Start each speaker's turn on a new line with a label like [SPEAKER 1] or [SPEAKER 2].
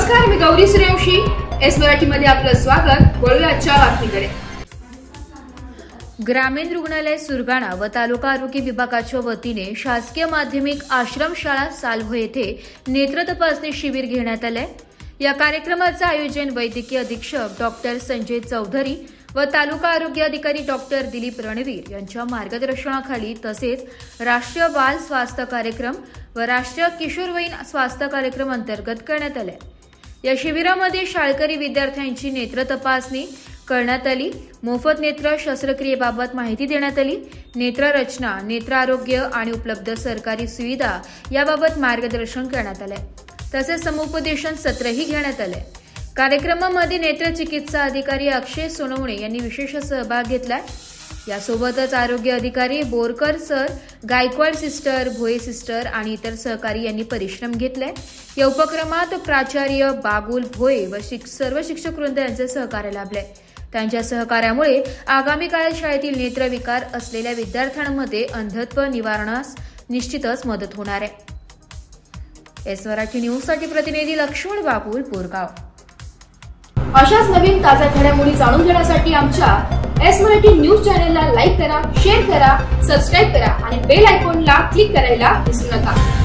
[SPEAKER 1] नमस्कार, मी गौरी सूर्यवंशी. एस मराठीमध्ये आपलं स्वागत. वळूया आजच्या बातमीकडे.
[SPEAKER 2] ग्रामीण रुग्णालय सुरगाणा व तालुका आरोग्य विभागाच्या वतीने शासकीय माध्यमिक आश्रमशाळा सालभो येथे नेत्र तपासणी शिबिर घेण्यात आले. या कार्यक्रमाचे आयोजन वैद्यकीय अधीक्षक डॉक्टर संजय चौधरी व तालुका आरोग्य अधिकारी डॉक्टर दिलीप रणवीर यांच्या मार्गदर्शनाखाली तसेच राष्ट्रीय बाल स्वास्थ्य कार्यक्रम व राष्ट्रीय किशोरवयीन स्वास्थ्य कार्यक्रम अंतर्गत करण्यात आले. या शिबिरामध्ये शाळकरी विद्यार्थ्यांची नेत्र तपासणी करण्यात आली. मोफत नेत्र शस्त्रक्रियेबाबत माहिती देण्यात आली. नेत्र रचना, नेत्र आरोग्य आणि उपलब्ध सरकारी सुविधा याबाबत मार्गदर्शन करण्यात आले. तसेच समुपदेशन सत्रही घेण्यात आले. कार्यक्रमामध्ये नेत्र चिकित्सा अधिकारी अक्षय सोनवणे यांनी विशेष सहभाग घेतला. यासोबतच आरोग्य अधिकारी Borkar sir, Gaikwad sister, Bhoye sister आणि इतर सहकारी यांनी परिश्रम घेतले. या उपक्रमात प्राचार्य बागुल भोये व सर्व शिक्षक वृंद यांचे सहकार्य लाभले. त्यांच्या सहकार्यामुळे आगामी काळात शाळेतील नेत्रविकार असलेल्या विद्यार्थ्यांमध्ये अंधत्व निवारणास निश्चितच मदत होणार आहे. एस मराठी न्यूजसाठी प्रतिनिधी लक्ष्मण बागुल, बोरगाव.
[SPEAKER 1] अशाच नवीन ताज्या घडामोडी जाणून घेण्यासाठी आमच्या एस मराठी न्यूज चॅनलला लाईक करा, शेअर करा, सबस्क्राईब करा आणि बेल आयकॉनला क्लिक करायला विसरू नका.